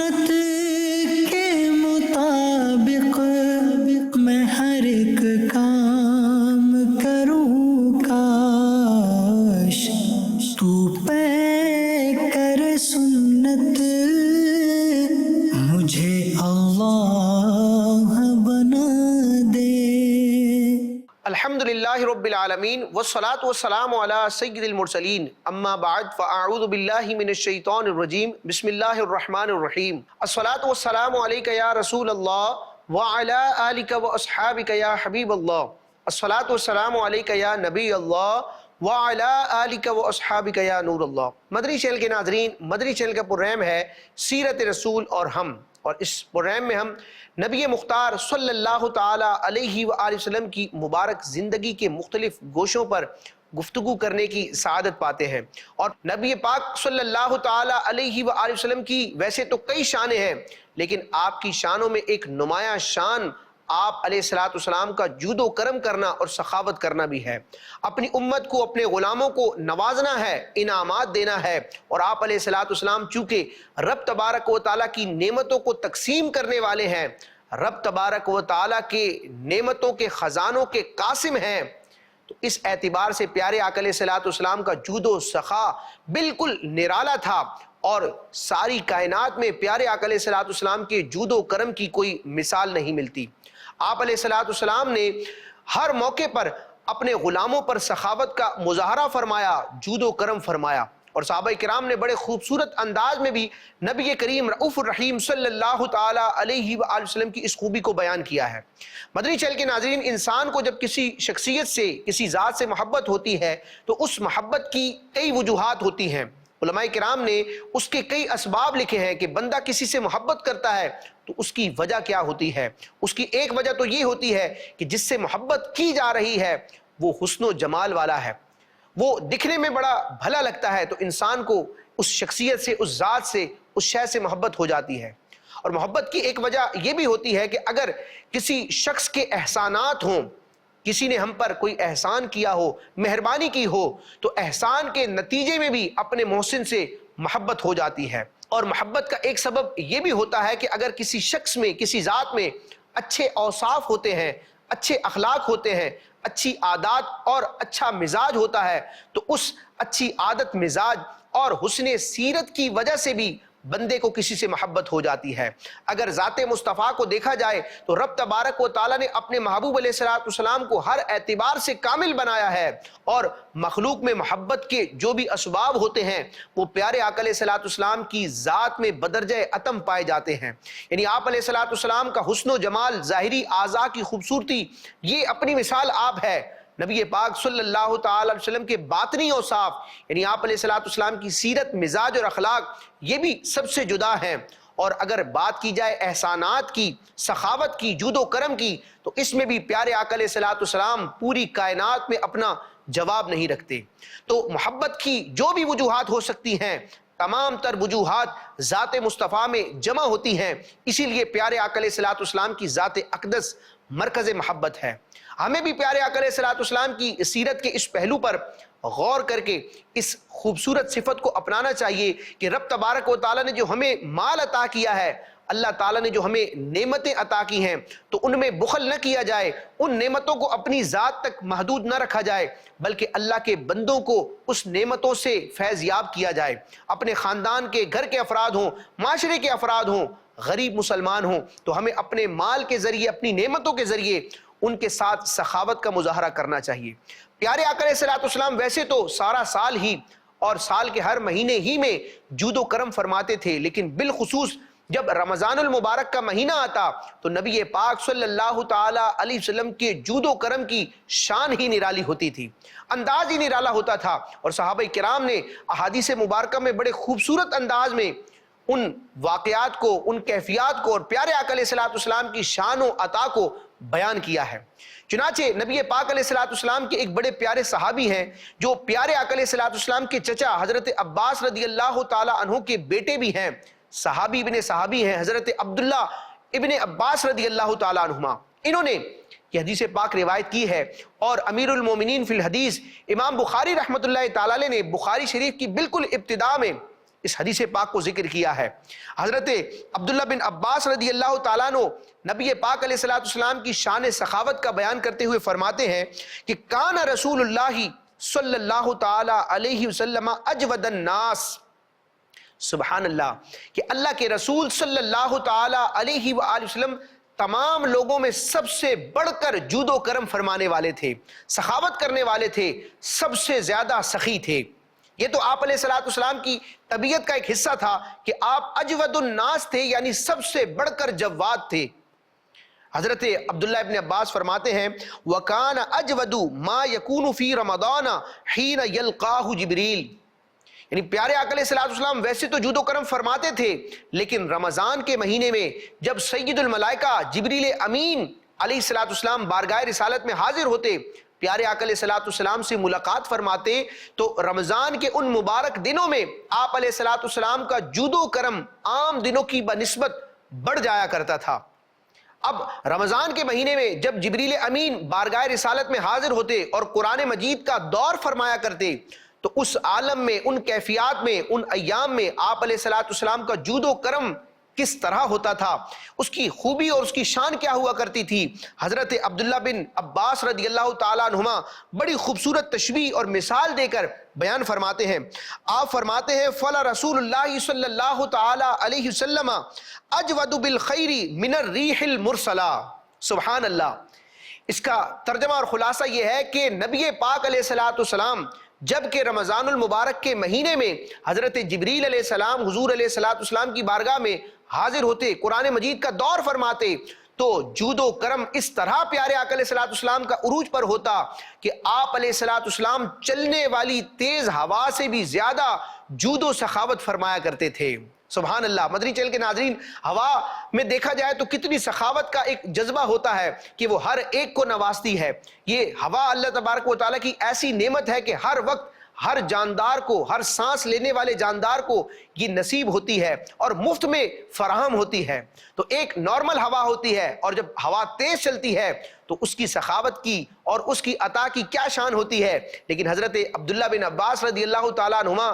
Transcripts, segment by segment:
سنت کے مطابق میں ہر ایک کام کروں، کاش تو پہ کر سنت مجھے اللہ بنا دے۔ الحمدللہ رب العالمین والصلاة والسلام علی سید المرسلین، اما بعد فاعوذ باللہ من الشیطان الرجیم، بسم اللہ الرحمن الرحیم۔ الصلاة والسلام علیک یا رسول اللہ وعلی آلک واصحابک یا حبیب اللہ۔ الصلاة والسلام علیک یا نبی اللہ وعلی آلک واصحابک یا نور اللہ۔ مدنی چینل کے ناظرین، مدنی چینل کا پروگرام ہے سیرت رسول اور ہم، اور اس پروگرام میں ہم نبی مختار صلی اللہ تعالی علیہ وآلہ وسلم کی مبارک زندگی کے مختلف گوشوں پر گفتگو کرنے کی سعادت پاتے ہیں۔ اور نبی پاک صلی اللہ تعالی علیہ وآلہ وسلم کی ویسے تو کئی شانیں ہیں، لیکن آپ کی شانوں میں ایک نمایاں شان آپ علیہ السلام کا جود و کرم کرنا اور سخاوت کرنا بھی ہے۔ اپنی امت کو، اپنے غلاموں کو نوازنا ہے، انعامات دینا ہے، اور آپ علیہ السلام چونکہ رب تبارک و تعالیٰ کی نعمتوں کو تقسیم کرنے والے ہیں، رب تبارک و تعالیٰ کے نعمتوں کے خزانوں کے قاسم ہیں، تو اس اعتبار سے پیارے آقا علیہ السلام کا جود و سخا بالکل نرالا تھا، اور ساری کائنات میں پیارے آقا علیہ السلام کے جود و کرم کی کوئی مثال نہیں ملتی۔ آپ علیہ السلام نے ہر موقع پر اپنے غلاموں پر سخاوت کا مظاہرہ فرمایا، جود و کرم فرمایا، اور صحابہ کرام نے بڑے خوبصورت انداز میں بھی نبی کریم رؤوف الرحیم صلی اللہ تعالی علیہ وآلہ وسلم کی اس خوبی کو بیان کیا ہے۔ مدنی چینل کے ناظرین، انسان کو جب کسی شخصیت سے، کسی ذات سے محبت ہوتی ہے تو اس محبت کی کئی وجوہات ہوتی ہیں۔ علماء کرام نے اس کے کئی اسباب لکھے ہیں کہ بندہ کسی سے محبت کرتا ہے تو اس کی وجہ کیا ہوتی ہے۔ اس کی ایک وجہ تو یہ ہوتی ہے کہ جس سے محبت کی جا رہی ہے وہ حسن و جمال والا ہے، وہ دکھنے میں بڑا بھلا لگتا ہے، تو انسان کو اس شخصیت سے، اس ذات سے، اس شے سے محبت ہو جاتی ہے۔ اور محبت کی ایک وجہ یہ بھی ہوتی ہے کہ اگر کسی شخص کے احسانات ہوں، کسی نے ہم پر کوئی احسان کیا ہو، مہربانی کی ہو، تو احسان کے نتیجے میں بھی اپنے محسن سے محبت ہو جاتی ہے۔ اور محبت کا ایک سبب یہ بھی ہوتا ہے کہ اگر کسی شخص میں، کسی ذات میں اچھے اوصاف ہوتے ہیں، اچھے اخلاق ہوتے ہیں، اچھی عادات اور اچھا مزاج ہوتا ہے، تو اس اچھی عادت، مزاج اور حسن سیرت کی وجہ سے بھی بندے کو کسی سے محبت ہو جاتی ہے۔ اگر ذات مصطفیٰ کو دیکھا جائے تو رب تبارک و تعالیٰ نے اپنے محبوب علیہ السلام کو ہر اعتبار سے کامل بنایا ہے، اور مخلوق میں محبت کے جو بھی اسباب ہوتے ہیں وہ پیارے آقا علیہ السلام کی ذات میں بدرجہ اتم پائے جاتے ہیں۔ یعنی آپ علیہ السلام کا حسن و جمال، ظاہری اعضاء کی خوبصورتی، یہ اپنی مثال آپ ہے۔ نبی پاک صلی اللہ تعالی علیہ وسلم کے باطنی اوصاف، یعنی آپ علیہ السلام کی سیرت، مزاج اور اخلاق، یہ بھی سب سے جدا ہیں۔ اور اگر بات کی جائے احسانات کی، سخاوت کی، جود و کرم کی، تو اس میں بھی پیارے آقا علیہ السلام پوری کائنات میں اپنا جواب نہیں رکھتے۔ تو محبت کی جو بھی وجوہات ہو سکتی ہیں، تمام تر وجوہات ذات مصطفیٰ میں جمع ہوتی ہیں، اسی لیے پیارے آقا علیہ السلام کی ذات اقدس مرکز محبت ہے۔ ہمیں بھی پیارے آقا علیہ السلام کی سیرت کے اس پہلو پر غور کر کے اس خوبصورت صفت کو اپنانا چاہیے کہ رب تبارک و تعالیٰ نے جو ہمیں مال عطا کیا ہے، اللہ تعالیٰ نے جو ہمیں نعمتیں عطا کی ہیں، تو ان میں بخل نہ کیا جائے، ان نعمتوں کو اپنی ذات تک محدود نہ رکھا جائے، بلکہ اللہ کے بندوں کو اس نعمتوں سے فیض یاب کیا جائے۔ اپنے خاندان کے، گھر کے افراد ہوں، معاشرے کے افراد ہوں، غریب مسلمان ہوں، تو ہمیں اپنے مال کے ذریعے، اپنی نعمتوں کے ذریعے ان کے ساتھ سخاوت کا مظاہرہ کرنا چاہیے۔ پیارے آقا علیہ السلام ویسے تو سارا سال ہی اور سال کے ہر مہینے ہی میں جود و کرم فرماتے تھے، لیکن بالخصوص جب رمضان المبارک کا مہینہ آتا تو نبی پاک صلی اللہ تعالی علیہ وسلم کے جود و کرم کی شان ہی نرالی ہوتی تھی، انداز ہی نرالا ہوتا تھا، اور صحابہ کرام نے احادیث مبارکہ میں بڑے خوبصورت انداز میں ان واقعات کو، ان کیفیات کو اور پیارے آقا علیہ السلام کی شان و عطا کو بیان کیا ہے۔ چنانچہ نبی پاک علیہ السلام کے ایک بڑے پیارے صحابی ہیں جو پیارے آقا علیہ السلام کے چچا حضرت عباس رضی اللہ تعالی عنہ کے بیٹے بھی ہیں، صحابی ابن صحابی ہیں، حضرت عبداللہ ابن عباس رضی اللہ تعالی عنہما۔ انہوں نے یہ حدیث پاک روایت کی ہے، اور امیر المومنین فی الحدیث امام بخاری رحمۃ اللہ تعالی علیہ نے بخاری شریف کی بالکل ابتدا میں اس حدیث پاک کو ذکر کیا ہے۔ حضرت عبداللہ بن عباس رضی اللہ تعالیٰ عنہ نبی پاک علیہ السلام کی شان سخاوت کا بیان کرتے ہوئے فرماتے ہیں کہ کان رسول اللہ صلی اللہ تعالی علیہ وسلم اجود الناس، سبحان اللہ، کہ اللہ کے رسول صلی اللہ تعالی علیہ وآلہ وسلم تمام لوگوں میں سب سے بڑھ کر جود و کرم فرمانے والے تھے، سخاوت کرنے والے تھے، سب سے زیادہ سخی تھے۔ یہ تو آپ علیہ السلام کی طبیعت کا ایک حصہ تھا کہ آپ اجود الناس تھے، یعنی سب سے بڑھ کر جواد تھے۔ حضرت عبداللہ ابن عباس فرماتے ہیں وَكَانَ أَجْوَدُ مَا يَكُونُ فِي رَمَضَانَ حِينَ يَلْقَاهُ جِبْرِيلُ، یعنی پیارے آقا علیہ السلام ویسے تو جود و کرم فرماتے تھے، لیکن رمضان کے مہینے میں جب سید الملائکہ جبریل امین علیہ السلام بارگاہ رسالت میں حاضر ہوتے، پیارے آقا علیہ السلام سے ملاقات فرماتے، تو رمضان کے ان مبارک دنوں میں آپ علیہ السلام کا جود و کرم عام دنوں کی بنسبت بڑھ جایا کرتا تھا۔ اب رمضان کے مہینے میں جب جبریل امین بارگاہ رسالت میں حاضر ہوتے اور قرآن مجید کا دور فرمایا کرتے، تو اس عالم میں، ان کیفیات میں، ان ایام میں آپ علیہ السلام کا جود و کرم کس طرح ہوتا تھا، اس کی خوبی اور اس کی شان کیا ہوا کرتی تھی، حضرت عبداللہ بن عباس رضی اللہ تعالیٰ عنہما بڑی خوبصورت تشبیہ اور مثال دے کر بیان فرماتے ہیں۔ آپ فرماتے ہیں فَلَا رسول اللہ صلی اللہ تعالیٰ علیہ وسلم اجود بالخیر من الریح المرسلہ، سبحان اللہ۔ اس کا ترجمہ اور خلاصہ یہ ہے کہ نبی پاک علیہ السلام جبکہ رمضان المبارک کے مہینے میں حضرت جبریل علیہ السلام حضور علیہ السلام کی بارگاہ میں حاضر ہوتے، قرآن مجید کا دور فرماتے، تو جود و کرم اس طرح پیارے آقا علیہ السلام کا عروج پر ہوتا کہ آپ علیہ السلام چلنے والی تیز ہوا سے بھی زیادہ جود و سخاوت فرمایا کرتے تھے۔ سبحان اللہ۔ مدنی چینل کے ناظرین، ہوا میں دیکھا جائے تو کتنی سخاوت کا ایک جذبہ ہوتا ہے کہ وہ ہر ایک کو نوازتی ہے۔ یہ ہوا اللہ تبارک و تعالیٰ کی ایسی نعمت ہے کہ ہر وقت ہر جاندار کو، ہر سانس لینے والے جاندار کو یہ نصیب ہوتی ہے اور مفت میں فراہم ہوتی ہے۔ تو ایک نارمل ہوا ہوتی ہے، اور جب ہوا تیز چلتی ہے تو اس کی سخاوت کی اور اس کی عطا کی کیا شان ہوتی ہے۔ لیکن حضرت عبداللہ بن عباس رضی اللہ تعالیٰ عنہما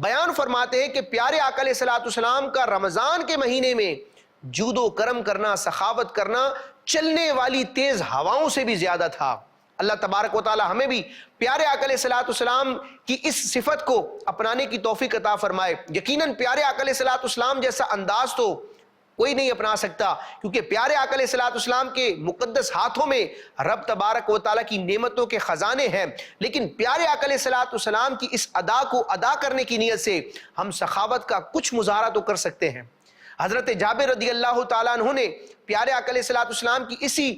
بیان فرماتے ہیں کہ پیارے آقا علیہ السلام کا رمضان کے مہینے میں جود و کرم کرنا، سخاوت کرنا چلنے والی تیز ہواؤں سے بھی زیادہ تھا۔ اللہ تبارک و تعالی ہمیں بھی پیارے آقا علیہ السلام کی اس صفت کو اپنانے کی توفیق عطا فرمائے۔ یقیناً پیارے آقا علیہ السلام جیسا انداز تو کوئی نہیں اپنا سکتا، کیونکہ پیارے آقا علیہ السلام کے مقدس ہاتھوں میں رب تبارک و تعالیٰ کی نعمتوں کے خزانے ہیں۔ لیکن پیارے آقا علیہ السلام کی اس ادا کو ادا کرنے کی نیت سے ہم سخاوت کا کچھ مظاہرہ تو کر سکتے ہیں۔ حضرت جابر رضی اللہ تعالیٰ عنہ نے پیارے آقا علیہ السلام کی اسی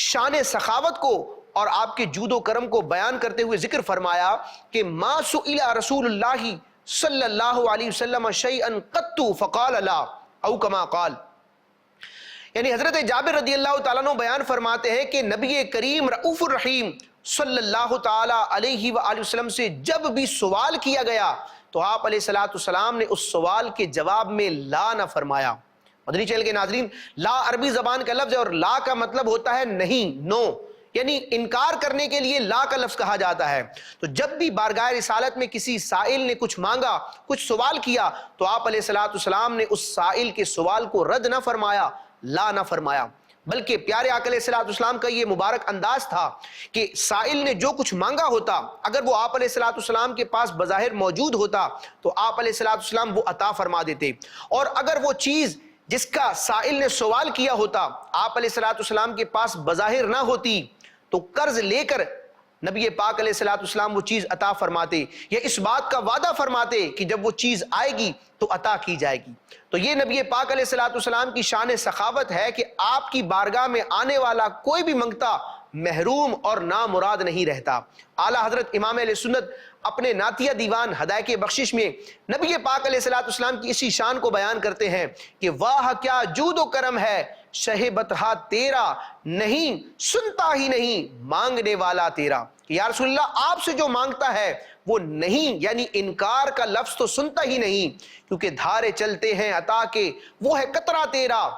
شان سخاوت کو اور آپ کے جود و کرم کو بیان کرتے ہوئے ذکر فرمایا کہ ما سئل رسول اللہ صلی اللہ علیہ وسلم شیئا قط فقال لا، او کما قال، یعنی حضرت جابر رضی اللہ تعالیٰ عنہ بیان فرماتے ہیں کہ نبی کریم رؤوف الرحیم صلی اللہ تعالیٰ علیہ وآلہ وسلم سے جب بھی سوال کیا گیا تو آپ علیہ السلام نے اس سوال کے جواب میں لا نہ فرمایا۔ مدنی چینل کے ناظرین، لا عربی زبان کا لفظ ہے اور لا کا مطلب ہوتا ہے نہیں، نو، یعنی انکار کرنے کے لیے لا کا لفظ کہا جاتا ہے۔ تو جب بھی بارگاہ رسالت میں کسی سائل نے کچھ مانگا، کچھ سوال کیا، تو آپ علیہ السلام نے اس سائل کے سوال کو رد نہ فرمایا، لا نہ فرمایا، بلکہ پیارے آقا علیہ السلام کا یہ مبارک انداز تھا کہ سائل نے جو کچھ مانگا ہوتا، اگر وہ آپ علیہ السلام کے پاس بظاہر موجود ہوتا تو آپ علیہ السلام وہ عطا فرما دیتے، اور اگر وہ چیز جس کا سائل نے سوال کیا ہوتا آپ علیہ السلام کے پاس بظاہر نہ ہوتی تو قرض لے کر نبی پاک علیہ السلام وہ چیز عطا فرماتے، یا اس بات کا وعدہ فرماتے کہ جب وہ چیز آئے گی تو عطا کی جائے گی۔ تو یہ نبی پاک علیہ السلام کی شان سخاوت ہے کہ آپ کی بارگاہ میں آنے والا کوئی بھی منگتا محروم اور نامراد نہیں رہتا۔ اعلیٰ حضرت امام اہل سنت اپنے نعتیہ دیوان ہدایت بخشش میں نبی پاک علیہ السلام کی اسی شان کو بیان کرتے ہیں کہ واہ کیا جود و کرم ہے شہ بطحا تیرا، نہیں سنتا ہی نہیں مانگنے والا تیرا، کہ یا رسول اللہ آپ سے جو مانگتا ہے وہ نہیں، یعنی انکار کا لفظ تو سنتا ہی نہیں، کیونکہ دھارے چلتے ہیں عطا کے وہ ہے قطرہ تیرا،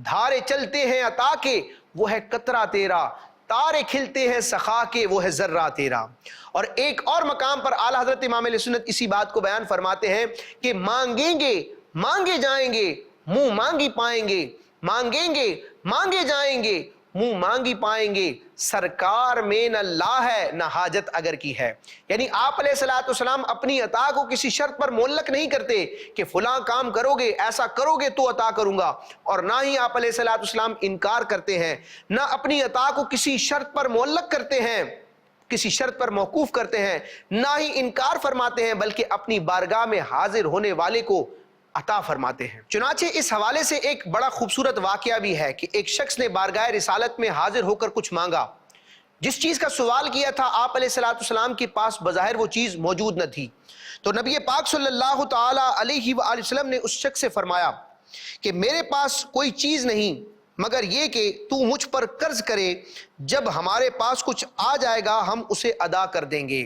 دھارے چلتے ہیں عطا کے وہ ہے قطرہ تیرا، تارے کھلتے ہیں سخا کے وہ ہے ذرہ تیرا۔ اور ایک اور مقام پر اعلیٰ حضرت امام علیہ سنت اسی بات کو بیان فرماتے ہیں کہ مانگیں گے مانگے جائیں گے، منہ مانگی پائیں گے، مانگیں گے مانگے جائیں گے، منہ مانگی پائیں گے، سرکار میں نہ لا ہے نہ حاجت اگر کی ہے۔ یعنی آپ علیہ الصلوۃ والسلام اپنی عطا کو کسی شرط پر معلق نہیں کرتے کہ فلاں کام کرو گے، ایسا کرو گے تو عطا کروں گا، اور نہ ہی آپ علیہ الصلوۃ والسلام انکار کرتے ہیں، نہ اپنی عطا کو کسی شرط پر معلق کرتے ہیں، کسی شرط پر موقوف کرتے ہیں، نہ ہی انکار فرماتے ہیں، بلکہ اپنی بارگاہ میں حاضر ہونے والے کو عطا فرماتے ہیں۔ چنانچہ اس حوالے سے ایک بڑا خوبصورت واقعہ بھی ہے کہ ایک شخص نے بارگاہ رسالت میں حاضر ہو کر کچھ مانگا، جس چیز کا سوال کیا تھا آپ علیہ الصلوۃ والسلام کے پاس بظاہر وہ چیز موجود نہ تھی، تو نبی پاک صلی اللہ تعالی علیہ وآلہ وسلم نے اس شخص سے فرمایا کہ میرے پاس کوئی چیز نہیں مگر یہ کہ تو مجھ پر قرض کرے، جب ہمارے پاس کچھ آ جائے گا ہم اسے ادا کر دیں گے۔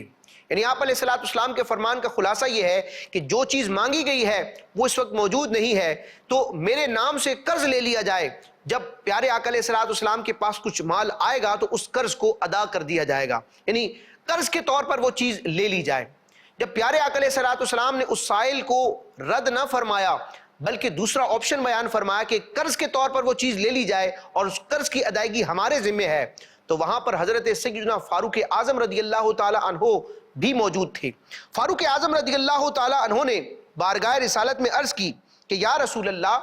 یعنی آپ علیہ الصلوۃ والسلام کے فرمان کا خلاصہ یہ ہے کہ جو چیز مانگی گئی ہے وہ اس وقت موجود نہیں ہے، تو میرے نام سے قرض لے لیا جائے، جب پیارے آقا علیہ الصلوۃ والسلام کے پاس کچھ مال آئے گا تو اس قرض کو ادا کر دیا جائے گا، یعنی قرض کے طور پر وہ چیز لے لی جائے۔ جب پیارے آقا علیہ الصلوۃ والسلام نے اس سائل کو رد نہ فرمایا بلکہ دوسرا آپشن بیان فرمایا کہ قرض کے طور پر وہ چیز لے لی جائے اور اس قرض کی ادائیگی ہمارے ذمہ ہے، تو وہاں پر حضرت سیدنا فاروق اعظم رضی اللہ تعالی عنہ بھی موجود تھے۔ فاروق اعظم رضی اللہ تعالی عنہ نے بارگاہ رسالت میں عرض کی کہ یا رسول اللہ،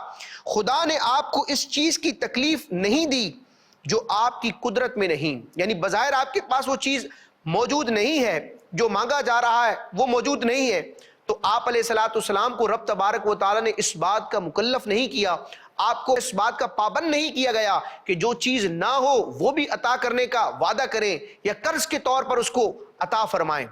خدا نے آپ کو اس چیز کی تکلیف نہیں دی جو آپ کی قدرت میں نہیں، یعنی بظاہر آپ کے پاس وہ چیز موجود نہیں ہے، جو مانگا جا رہا ہے وہ موجود نہیں ہے، تو آپ علیہ الصلوۃ والسلام کو رب تبارک و تعالی نے اس بات کا مکلف نہیں کیا، آپ کو اس بات کا پابند نہیں کیا گیا کہ جو چیز نہ ہو وہ بھی عطا کرنے کا وعدہ کریں یا قرض کے طور پر اس کو عطا فرمائیں۔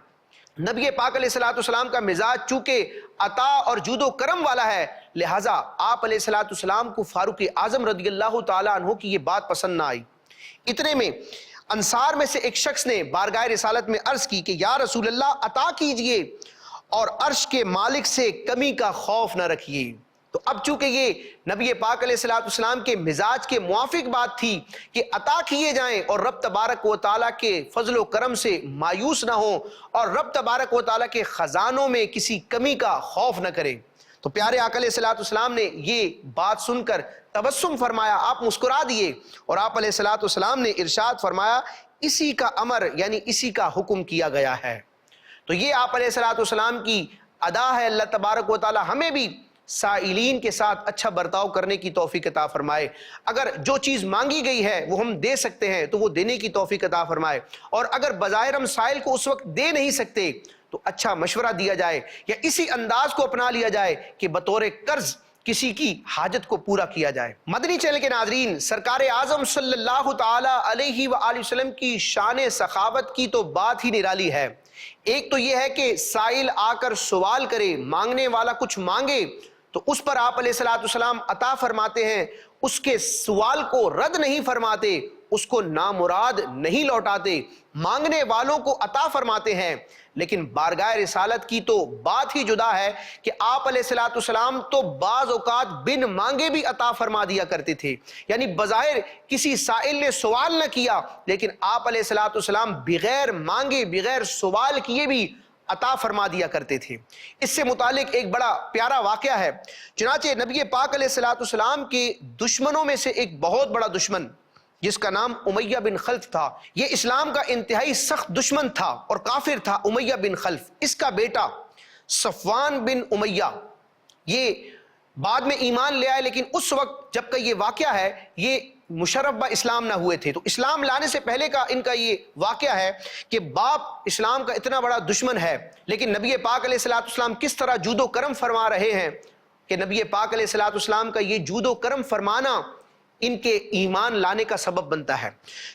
نبی پاک علیہ الصلوۃ والسلام کا مزاج چونکہ عطا اور جود و کرم والا ہے، لہٰذا آپ علیہ الصلوۃ والسلام کو فاروق اعظم رضی اللہ تعالی عنہ کی یہ بات پسند نہ آئی۔ اتنے میں انصار میں سے ایک شخص نے بارگاہ رسالت میں عرض کی کہ یا رسول اللہ عطا کیجئے اور عرش کے مالک سے کمی کا خوف نہ رکھیے۔ تو اب چونکہ یہ نبی پاک علیہ الصلوۃ والسلام کے مزاج کے موافق بات تھی کہ عطا کیے جائیں اور رب تبارک و تعالیٰ کے فضل و کرم سے مایوس نہ ہوں اور رب تبارک و تعالیٰ کے خزانوں میں کسی کمی کا خوف نہ کریں، تو پیارے آقا علیہ الصلوۃ والسلام نے یہ بات سن کر تبسم فرمایا، آپ مسکرا دیے، اور آپ علیہ الصلوۃ والسلام نے ارشاد فرمایا اسی کا امر یعنی اسی کا حکم کیا گیا ہے۔ تو یہ آپ علیہ الصلوۃ والسلام کی ادا ہے۔ اللہ تبارک و تعالیٰ ہمیں بھی سائلین کے ساتھ اچھا برتاؤ کرنے کی توفیق عطا فرمائے، اگر جو چیز مانگی گئی ہے وہ ہم دے سکتے ہیں تو وہ دینے کی توفیق عطا فرمائے، اور اگر بظاہر ہم سائل کو اس وقت دے نہیں سکتے تو اچھا مشورہ دیا جائے یا اسی انداز کو اپنا لیا جائے کہ بطور قرض کسی کی حاجت کو پورا کیا جائے۔ مدنی چینل کے ناظرین، سرکار اعظم صلی اللہ تعالی علیہ وآلہ وسلم کی شان سخاوت کی تو بات ہی نرالی ہے۔ ایک تو یہ ہے کہ سائل آ کر سوال کرے، مانگنے والا کچھ مانگے تو اس پر آپ علیہ الصلوۃ والسلام عطا فرماتے ہیں، اس کے سوال کو رد نہیں فرماتے، اس کو نامراد نہیں لوٹاتے، مانگنے والوں کو عطا فرماتے ہیں۔ لیکن بارگاہ رسالت کی تو بات ہی جدا ہے کہ آپ علیہ الصلوۃ والسلام تو بعض اوقات بن مانگے بھی عطا فرما دیا کرتے تھے، یعنی بظاہر کسی سائل نے سوال نہ کیا لیکن آپ علیہ الصلوۃ والسلام بغیر مانگے بغیر سوال کیے بھی عطا فرما دیا کرتے تھے۔ اس سے متعلق ایک بڑا پیارا واقعہ ہے۔ چنانچہ نبی پاک علیہ الصلوۃ والسلام کے دشمنوں میں سے ایک بہت بڑا دشمن جس کا نام امیہ بن خلف تھا، یہ اسلام کا انتہائی سخت دشمن تھا اور کافر تھا امیہ بن خلف۔ اس کا بیٹا صفوان بن امیہ یہ بعد میں ایمان لے آئے، لیکن اس وقت جب کا یہ واقعہ ہے یہ مشرف با اسلام نہ ہوئے تھے، تو اسلام لانے سے پہلے کا ان کا یہ واقعہ ہے کہ باپ اسلام کا اتنا بڑا دشمن ہے، لیکن نبی پاک علیہ الصلوۃ والسلام کس طرح جود و کرم فرما رہے ہیں کہ نبی پاک علیہ الصلوۃ والسلام کا یہ جود و کرم فرمانا ان کے ایمان لانے کا سبب بنتا ہے۔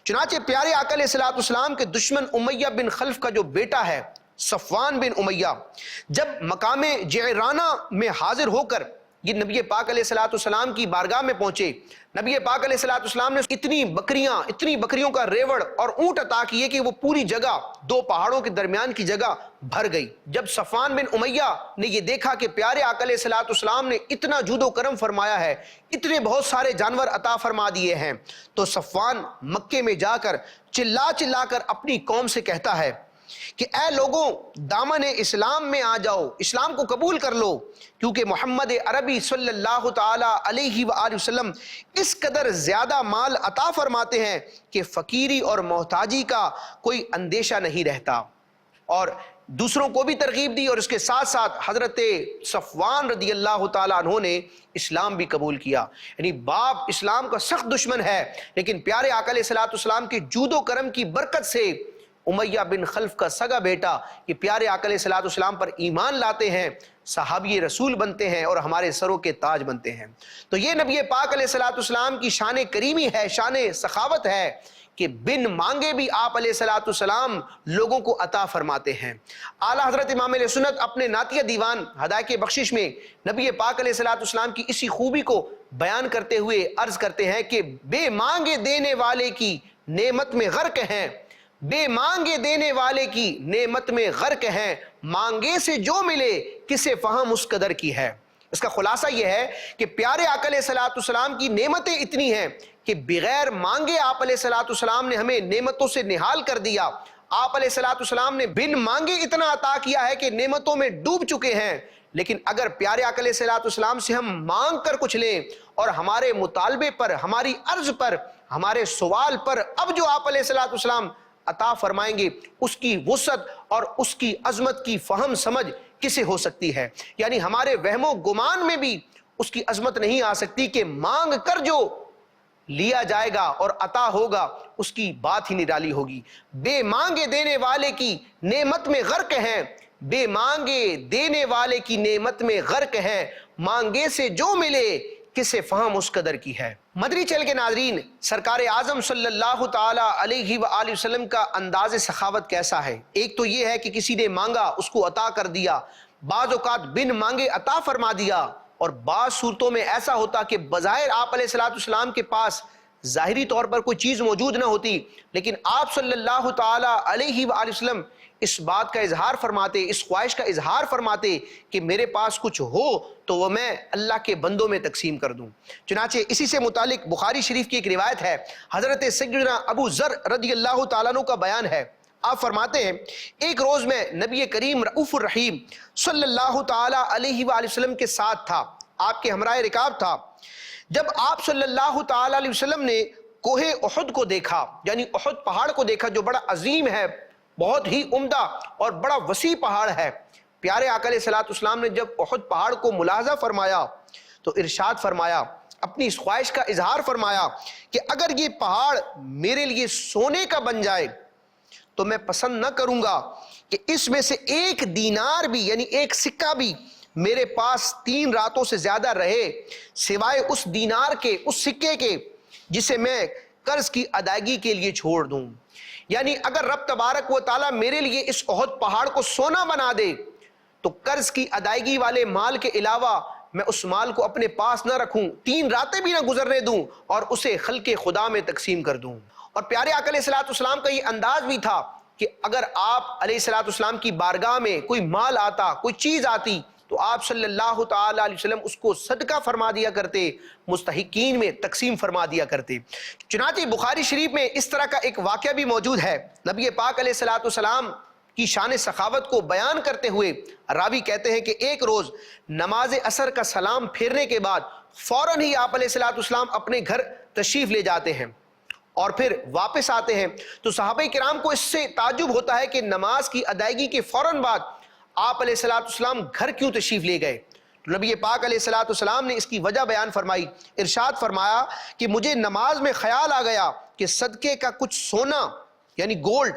چنانچہ پیارے آقا علیہ الصلوۃ والسلام کے دشمن امیہ بن خلف کا جو بیٹا ہے صفوان بن امیہ، جب مقام جعرانہ میں حاضر ہو کر یہ نبی پاک علیہ الصلوۃ والسلام کی بارگاہ میں پہنچے. نبی پاک علیہ الصلوۃ والسلام نے اتنی بکریوں کا ریوڑ اور اونٹ عطا کیے کہ وہ پوری جگہ دو پہاڑوں کے درمیان کی جگہ بھر گئی. جب صفوان بن امیہ نے یہ دیکھا کہ پیارے آقا علیہ الصلوۃ والسلام نے اتنا جود و کرم فرمایا ہے، اتنے بہت سارے جانور عطا فرما دیے ہیں، تو صفوان مکے میں جا کر چلا کر اپنی قوم سے کہتا ہے کہ اے لوگوں، دامن اسلام میں آ جاؤ، اسلام کو قبول کر لو، کیونکہ محمد عربی صلی اللہ تعالی علیہ وآلہ وسلم اس قدر زیادہ مال عطا فرماتے ہیں کہ فقیری اور محتاجی کا کوئی اندیشہ نہیں رہتا. اور دوسروں کو بھی ترغیب دی، اور اس کے ساتھ ساتھ حضرت صفوان رضی اللہ تعالیٰ عنہ نے اسلام بھی قبول کیا. یعنی باپ اسلام کا سخت دشمن ہے، لیکن پیارے آقا علیہ الصلوۃ والسلام کے جود و کرم کی برکت سے امیہ بن خلف کا سگا بیٹا یہ پیارے آقا علیہ الصلوۃ والسلام پر ایمان لاتے ہیں، صحابی رسول بنتے ہیں اور ہمارے سروں کے تاج بنتے ہیں. تو یہ نبی پاک علیہ الصلوۃ والسلام کی شان کریمی ہے، شان سخاوت ہے کہ بن مانگے بھی آپ علیہ الصلوۃ والسلام لوگوں کو عطا فرماتے ہیں. اعلیٰ حضرت امام علیہ سنت اپنے نعتیہ دیوان ہدایت بخشش میں نبی پاک علیہ الصلوۃ والسلام کی اسی خوبی کو بیان کرتے ہوئے عرض کرتے ہیں کہ بے مانگے دینے والے کی نعمت میں غرق ہیں، بے مانگے دینے والے کی نعمت میں غرق ہیں، مانگے سے جو ملے کسے فہم اس قدر کی ہے. اس کا خلاصہ یہ ہے کہ پیارے آقا علیہ الصلوۃ والسلام کی نعمتیں اتنی ہیں کہ بغیر مانگے آپ علیہ الصلوۃ والسلام نے ہمیں نعمتوں سے نہال کر دیا. آپ علیہ الصلوۃ والسلام نے بن مانگے اتنا عطا کیا ہے کہ نعمتوں میں ڈوب چکے ہیں. لیکن اگر پیارے آقا علیہ الصلوۃ والسلام سے ہم مانگ کر کچھ لیں اور ہمارے مطالبے پر، ہماری عرض پر، ہمارے سوال پر اب جو آپ علیہ الصلوۃ والسلام عطا فرمائیں گے اس کی وسعت اور اس کی عظمت کی فہم سمجھ کسے ہو سکتی ہے. یعنی ہمارے وہم و گمان میں بھی اس کی عظمت نہیں آ سکتی کہ مانگ کر جو لیا جائے گا اور عطا ہوگا اس کی بات ہی نرالی ہوگی. بے مانگے دینے والے کی نعمت میں غرق ہیں، بے مانگے دینے والے کی نعمت میں غرق ہیں، مانگے سے جو ملے کسے فہم اس قدر کی ہے. مدنی چینل کے ناظرین، سرکار اعظم صلی اللہ تعالی علیہ وآلہ وسلم کا انداز سخاوت کیسا ہے؟ ایک تو یہ ہے کہ کسی نے مانگا اس کو عطا کر دیا، بعض اوقات بن مانگے عطا فرما دیا، اور بعض صورتوں میں ایسا ہوتا کہ بظاہر آپ علیہ الصلوۃ والسلام کے پاس ظاہری طور پر کوئی چیز موجود نہ ہوتی، لیکن آپ صلی اللہ تعالی علیہ وآلہ وسلم اس بات کا اظہار فرماتے، اس خواہش کا اظہار فرماتے کہ میرے پاس کچھ ہو تو وہ میں اللہ کے بندوں میں تقسیم کر دوں. چنانچہ اسی سے متعلق بخاری شریف کی ایک روایت ہے، حضرت سیدنا ابو ذر رضی اللہ تعالیٰ عنہ کا بیان ہے. آپ فرماتے ہیں ایک روز میں نبی کریم رؤوف الرحیم صلی اللہ تعالی علیہ وآلہ وسلم کے ساتھ تھا، آپ کے ہمراہ رکاب تھا. جب آپ صلی اللہ تعالی علیہ وسلم نے کوہ احد کو دیکھا، یعنی احد پہاڑ کو دیکھا جو بڑا عظیم ہے، بہت ہی عمدہ اور بڑا وسیع پہاڑ ہے. پیارے آقا علیہ الصلوۃ والسلام نے جب احد پہاڑ کو ملاحظہ فرمایا تو ارشاد فرمایا، اپنی اس خواہش کا اظہار فرمایا کہ اگر یہ پہاڑ میرے لیے سونے کا بن جائے تو میں پسند نہ کروں گا کہ اس میں سے ایک دینار بھی، یعنی ایک سکہ بھی میرے پاس 3 راتوں سے زیادہ رہے، سوائے اس دینار کے، اس سکے کے جسے میں قرض کی ادائیگی کے لیے چھوڑ دوں. یعنی اگر رب تبارک و تعالیٰ میرے لیے اس احد پہاڑ کو سونا بنا دے تو قرض کی ادائیگی والے مال کے علاوہ میں اس مال کو اپنے پاس نہ رکھوں، 3 راتیں بھی نہ گزرنے دوں اور اسے خلق خدا میں تقسیم کر دوں. اور پیارے آقا علیہ الصلوۃ والسلام کا یہ انداز بھی تھا کہ اگر آپ علیہ الصلوۃ والسلام کی بارگاہ میں کوئی مال آتا، کوئی چیز آتی تو آپ صلی اللہ تعالی علیہ وسلم اس کو صدقہ فرما دیا کرتے، مستحقین میں تقسیم فرما دیا کرتے. چنانچہ بخاری شریف میں اس طرح کا ایک واقعہ بھی موجود ہے. نبی پاک علیہ الصلوۃ والسلام کی شان سخاوت کو بیان کرتے ہوئے راوی کہتے ہیں کہ ایک روز نماز عصر کا سلام پھیرنے کے بعد فوراً ہی آپ علیہ الصلوۃ والسلام اپنے گھر تشریف لے جاتے ہیں اور پھر واپس آتے ہیں. تو صحابہ کرام کو اس سے تعجب ہوتا ہے کہ نماز کی ادائیگی کے فوراً بعد آپ علیہ الصلوۃ والسلام گھر کیوں تشریف لے گئے؟ تو نبی پاک علیہ الصلوۃ والسلام نے اس کی وجہ بیان فرمائی. ارشاد فرمایا کہ مجھے نماز میں خیال آ گیا کہ صدقے کا کچھ سونا یعنی گولڈ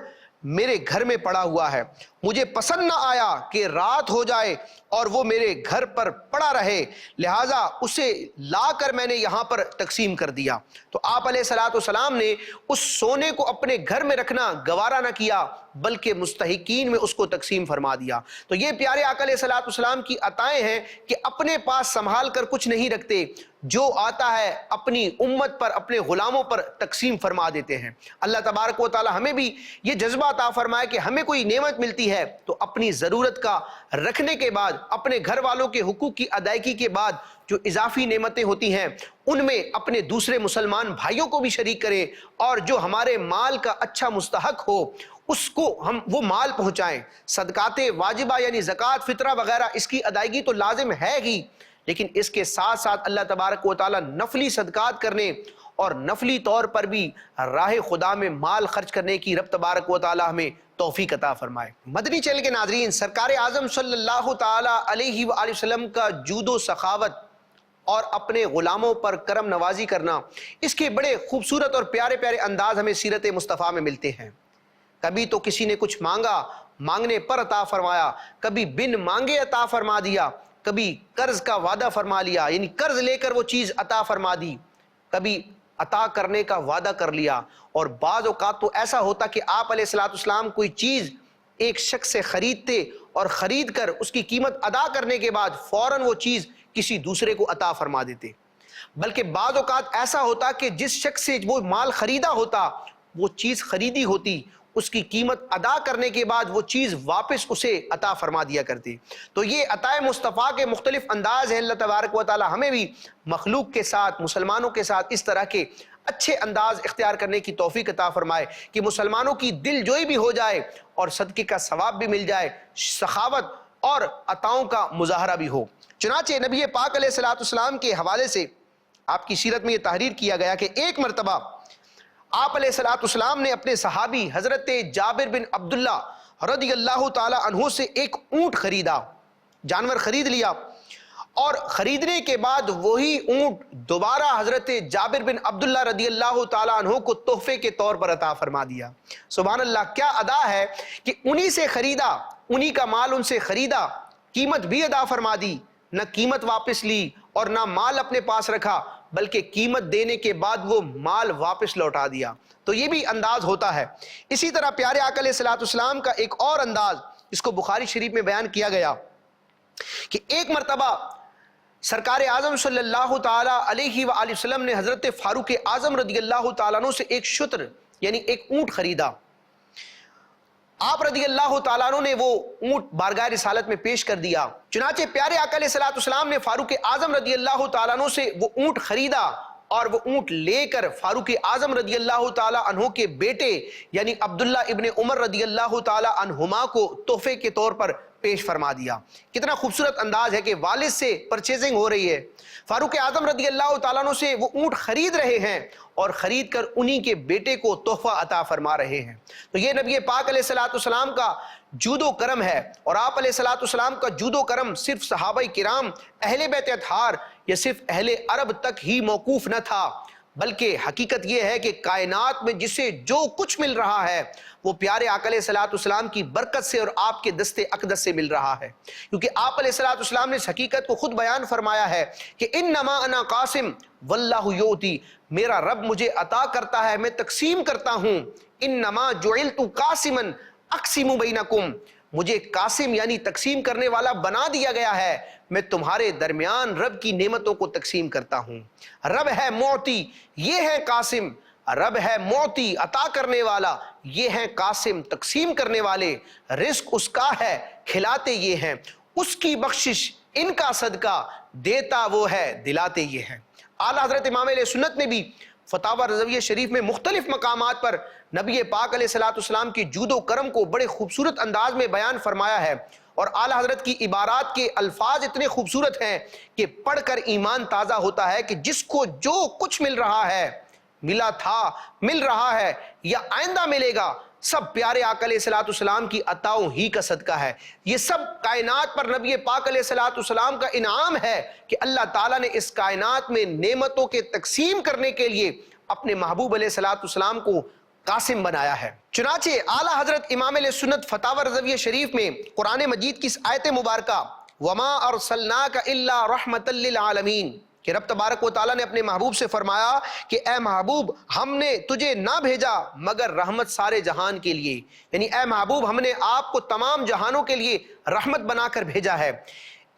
میرے گھر میں پڑا ہوا ہے، مجھے پسند نہ آیا کہ رات ہو جائے اور وہ میرے گھر پر پڑا رہے، لہٰذا اسے لا کر میں نے یہاں پر تقسیم کر دیا. تو آپ علیہ الصلوۃ والسلام نے اس سونے کو اپنے گھر میں رکھنا گوارا نہ کیا، بلکہ مستحقین میں اس کو تقسیم فرما دیا۔ تو یہ پیارے آقا علیہ الصلوۃ والسلام کی عطائیں ہیں کہ اپنے پاس سنبھال کر کچھ نہیں رکھتے، جو آتا ہے اپنی امت پر، اپنے غلاموں پر تقسیم فرما دیتے ہیں۔ اللہ تبارک و تعالی ہمیں بھی یہ جذبہ عطا فرمائے کہ ہمیں کوئی نعمت ملتی ہے تو اپنی ضرورت کا رکھنے کے بعد، اپنے گھر والوں کے حقوق کی ادائیگی کے بعد جو اضافی نعمتیں ہوتی ہیں ان میں اپنے دوسرے مسلمان بھائیوں کو بھی شریک کریں، اور جو ہمارے مال کا اچھا مستحق ہو اس کو ہم وہ مال پہنچائیں۔ صدقات واجبہ یعنی زکوٰۃ، فطرہ وغیرہ، اس کی ادائیگی تو لازم ہے ہی، لیکن اس کے ساتھ ساتھ اللہ تبارک و تعالی نفلی صدقات کرنے اور نفلی طور پر بھی راہ خدا میں مال خرچ کرنے کی رب تبارک و تعالی ہمیں توفیق عطا فرمائے۔ مدنی چینل کے ناظرین، سرکار اعظم صلی اللہ تعالی علیہ وآلہ وسلم کا جود و سخاوت اور اپنے غلاموں پر کرم نوازی کرنا، اس کے بڑے خوبصورت اور پیارے پیارے انداز ہمیں سیرت مصطفیٰ میں ملتے ہیں۔ کبھی تو کسی نے کچھ مانگا، مانگنے پر عطا فرمایا، کبھی بن مانگے عطا فرما دیا، کبھی قرض کا وعدہ فرما لیا یعنی قرض لے کر وہ چیز عطا فرما دی، کبھی عطا کرنے کا وعدہ کر لیا، اور بعض اوقات تو ایسا ہوتا کہ آپ علیہ الصلوۃ والسلام کوئی چیز ایک شخص سے خریدتے اور خرید کر اس کی قیمت ادا کرنے کے بعد فوراً وہ چیز کسی دوسرے کو عطا فرما دیتے، بلکہ بعض اوقات ایسا ہوتا کہ جس شخص سے وہ مال خریدا ہوتا، وہ چیز خریدی ہوتی، اس کی قیمت ادا کرنے کے بعد وہ چیز واپس اسے عطا فرما دیا کرتی۔ تو یہ عطائے مصطفیٰ کے مختلف انداز ہیں۔ اللہ تبارک و تعالی ہمیں بھی مخلوق کے ساتھ، مسلمانوں کے ساتھ اس طرح کے اچھے انداز اختیار کرنے کی توفیق عطا فرمائے کہ مسلمانوں کی دل جوئی بھی ہو جائے اور صدقے کا ثواب بھی مل جائے، سخاوت اور عطاؤں کا مظاہرہ بھی ہو۔ چنانچہ نبی پاک علیہ الصلوۃ والسلام کے حوالے سے آپ کی سیرت میں یہ تحریر کیا گیا کہ ایک مرتبہ آپ علیہ الصلوۃ والسلام نے اپنے صحابی حضرت جابر بن عبداللہ رضی اللہ تعالی عنہ سے ایک اونٹ خریدا، جانور خرید لیا، اور خریدنے کے بعد وہی اونٹ دوبارہ حضرت جابر بن عبداللہ رضی اللہ تعالی عنہ کو تحفے کے طور پر عطا فرما دیا۔ سبحان اللہ، کیا ادا ہے کہ انہی سے خریدا، انہی کا مال ان سے خریدا، قیمت بھی ادا فرما دی، نہ قیمت واپس لی اور نہ مال اپنے پاس رکھا، بلکہ قیمت دینے کے بعد وہ مال واپس لوٹا دیا۔ تو یہ بھی انداز ہوتا ہے۔ اسی طرح پیارے آقا علیہ الصلوۃ والسلام کا ایک اور انداز اس کو بخاری شریف میں بیان کیا گیا کہ ایک مرتبہ سرکار اعظم صلی اللہ تعالی علیہ وآلہ وسلم نے حضرت فاروق اعظم رضی اللہ تعالیٰ عنہ سے ایک شتر یعنی ایک اونٹ خریدا۔ آپ رضی اللہ تعالیٰ عنہ نے وہ اونٹ بارگاہ رسالت میں پیش کر دیا۔ چنانچہ پیارے آقا علیہ الصلوۃ والسلام نے فاروق اعظم رضی اللہ تعالیٰ عنہ سے وہ اونٹ خریدا، اور وہ اونٹ لے کر فاروق اعظم رضی اللہ تعالیٰ عنہ کے بیٹے یعنی عبداللہ ابن عمر رضی اللہ تعالیٰ عنہما کو تحفے کے طور پر پیش فرما دیا۔ کتنا خوبصورت انداز ہے کہ والد سے پرچیزنگ ہو رہی ہے، فاروق اعظم رضی اللہ تعالیٰ عنہ سے وہ اونٹ خرید رہے ہیں اور خرید کر انہی کے بیٹے کو تحفہ عطا فرما رہے ہیں۔ تو یہ نبی پاک علیہ الصلوۃ والسلام کا جود و کرم ہے، اور آپ علیہ الصلوۃ والسلام کا جود و کرم صرف صحابہ کرام، اہل بیت اطہار یا صرف اہل عرب تک ہی موقوف نہ تھا، بلکہ حقیقت یہ ہے کہ کائنات میں جسے جو کچھ مل رہا ہے وہ پیارے آقا علیہ الصلوۃ والسلام کی برکت سے اور آپ کے دست اقدس سے مل رہا ہے، کیونکہ آپ علیہ الصلوۃ والسلام نے اس حقیقت کو خود بیان فرمایا ہے کہ انما انا قاسم واللہ یؤتی، میرا رب مجھے عطا کرتا ہے، میں تقسیم کرتا ہوں۔ انما جعلت قاسما اقسم بینکم، مجھے قاسم یعنی تقسیم کرنے والا بنا دیا گیا ہے، میں تمہارے درمیان رب کی نعمتوں کو تقسیم کرتا ہوں۔ رب ہے معطی، یہ ہے قاسم، رب ہے معطی عطا کرنے والا، یہ ہے قاسم تقسیم کرنے والے، رزق اس کا ہے، کھلاتے یہ ہیں، اس کی بخشش ان کا صدقہ، دیتا وہ ہے، دلاتے یہ ہیں۔ اعلیٰ حضرت امام علیہ سنت نے بھی فتاوی رضویہ شریف میں مختلف مقامات پر نبی پاک علیہ الصلوۃ والسلام کی جود و کرم کو بڑے خوبصورت انداز میں بیان فرمایا ہے، اور اعلیٰ حضرت کی عبارات کے الفاظ اتنے خوبصورت ہیں کہ پڑھ کر ایمان تازہ ہوتا ہے کہ جس کو جو کچھ مل رہا ہے، ملا تھا، مل رہا ہے یا آئندہ ملے گا، سب پیارے آقا علیہ الصلوۃ والسلام کی عطاؤں ہی کا صدقہ ہے۔ یہ سب کائنات پر نبی پاک علیہ الصلوۃ والسلام کا انعام ہے کہ اللہ تعالیٰ نے اس کائنات میں نعمتوں کے تقسیم کرنے کے لیے اپنے محبوب علیہ الصلوۃ والسلام کو قاسم بنایا ہے۔ چنانچہ اعلیٰ حضرت امام علیہ سنت فتاوی رضویہ شریف میں قرآن مجید کی اس آیت مبارکہ وما ارسلناک الا رحمۃ للعالمین، کہ رب تبارک و تعالیٰ نے اپنے محبوب سے فرمایا کہ اے محبوب ہم نے تجھے نہ بھیجا مگر رحمت سارے جہان کے لیے، یعنی اے محبوب ہم نے آپ کو تمام جہانوں کے لیے رحمت بنا کر بھیجا ہے۔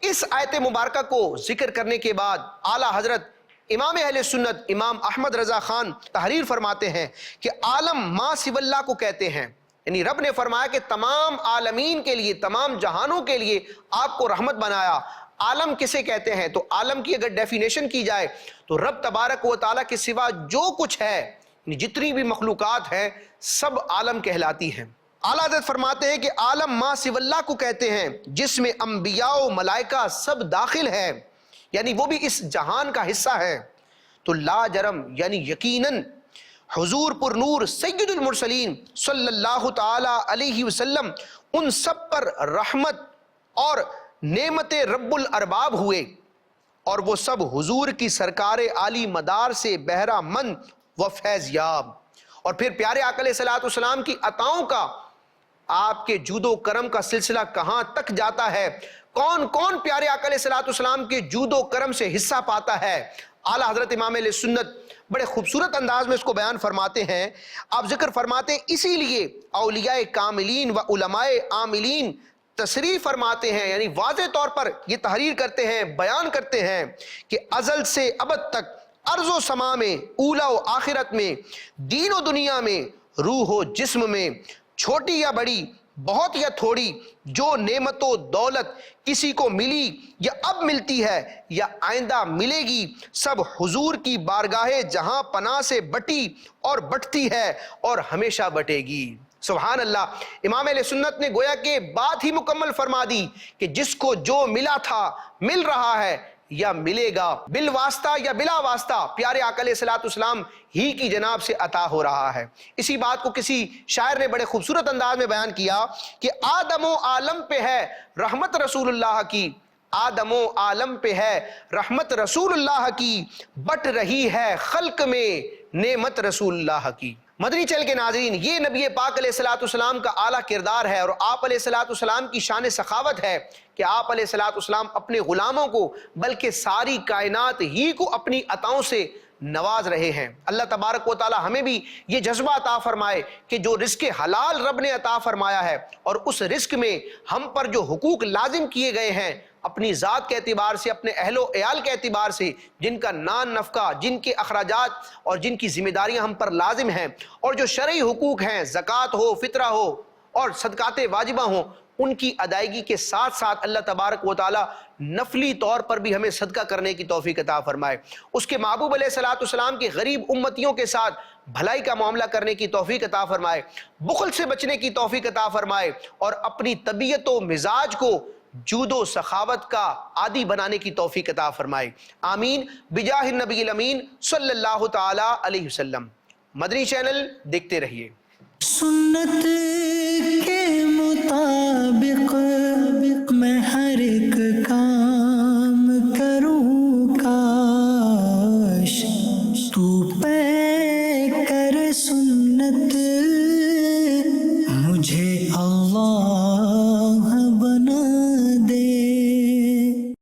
اس آیت مبارکہ کو ذکر کرنے کے بعد اعلیٰ حضرت امام اہل سنت امام احمد رضا خان تحریر فرماتے ہیں کہ عالم ما سوی اللہ کو کہتے ہیں، یعنی رب نے فرمایا کہ تمام عالمین کے لیے، تمام جہانوں کے لیے آپ کو رحمت بنایا۔ عالم کسے کہتے ہیں؟ تو عالم کی اگر ڈیفینیشن کی جائے تو رب تبارک و تعالیٰ کے سوا جو کچھ ہے، یعنی جتنی بھی مخلوقات ہیں سب عالم کہلاتی ہیں۔ اعلیٰ حضرت فرماتے ہیں کہ عالم ما سوی اللہ کو کہتے ہیں جس میں انبیاء و ملائکہ سب داخل ہے، یعنی وہ بھی اس جہان کا حصہ ہے۔ تو لا جرم یعنی یقیناً حضور پر نور سید المرسلین صلی اللہ تعالی علیہ وسلم ان سب پر رحمت اور نعمت رب الارباب ہوئے، اور وہ سب حضور کی سرکار عالی مدار سے بہرہ مند و فیض یاب۔ اور پھر پیارے آقا علیہ الصلوۃ والسلام کی عطاؤں کا، آپ کے جود و کرم کا سلسلہ کہاں تک جاتا ہے، کون کون پیارے آقا علیہ الصلوۃ والسلام کے جود و کرم سے حصہ پاتا ہے۔ اعلیٰ حضرت امام اہل سنت بڑے خوبصورت انداز میں اس کو بیان فرماتے ہیں۔ آپ ذکر فرماتے ہیں اسی لیے اولیاء کاملین و علماء عاملین تصریح فرماتے ہیں، یعنی واضح طور پر یہ تحریر کرتے ہیں، بیان کرتے ہیں کہ ازل سے ابد تک، ارض و سما میں، اولا و آخرت میں، دین و دنیا میں، روح و جسم میں، چھوٹی یا بڑی، بہت یا تھوڑی، جو نعمت و دولت کسی کو ملی یا اب ملتی ہے یا آئندہ ملے گی، سب حضور کی بارگاہ جہاں پناہ سے بٹی اور بٹتی ہے اور ہمیشہ بٹے گی۔ سبحان اللہ۔ امام اہل سنت نے گویا کہ بات ہی مکمل فرما دی کہ جس کو جو ملا تھا، مل رہا ہے یا ملے گا، بالواسطہ یا بلا واسطہ پیارے آقا علیہ الصلوۃ والسلام ہی کی جناب سے عطا ہو رہا ہے۔ اسی بات کو کسی شاعر نے بڑے خوبصورت انداز میں بیان کیا کہ آدم و عالم پہ ہے رحمت رسول اللہ کی، آدم و عالم پہ ہے رحمت رسول اللہ کی، بٹ رہی ہے خلق میں نعمت رسول اللہ کی۔ مدنی چینل کے ناظرین، یہ نبی پاک علیہ الصلوۃ والسلام کا اعلیٰ کردار ہے، اور آپ علیہ الصلوۃ والسلام کی شان سخاوت ہے کہ آپ علیہ الصلوۃ والسلام اپنے غلاموں کو بلکہ ساری کائنات ہی کو اپنی عطاؤں سے نواز رہے ہیں۔ اللہ تبارک و تعالی ہمیں بھی یہ جذبہ عطا فرمائے کہ جو رزق حلال رب نے عطا فرمایا ہے، اور اس رزق میں ہم پر جو حقوق لازم کیے گئے ہیں اپنی ذات کے اعتبار سے، اپنے اہل و عیال کے اعتبار سے، جن کا نان نفقہ، جن کے اخراجات اور جن کی ذمہ داریاں ہم پر لازم ہیں، اور جو شرعی حقوق ہیں، زکوٰۃ ہو، فطرہ ہو اور صدقات واجبہ ہوں، ان کی ادائیگی کے ساتھ ساتھ اللہ تبارک و تعالی نفلی طور پر بھی ہمیں صدقہ کرنے کی توفیق عطا فرمائے، اس کے محبوب علیہ الصلوۃ والسلام کے غریب امتیوں کے ساتھ بھلائی کا معاملہ کرنے کی توفیق عطا فرمائے، بخل سے بچنے کی توفیق عطا فرمائے، اور اپنی طبیعت و مزاج کو جود و سخاوت کا عادی بنانے کی توفیق عطا فرمائے، آمین بجاہ النبی الامین صلی اللہ تعالی علیہ وسلم۔ مدنی چینل دیکھتے رہیے۔ سنت کے مطابق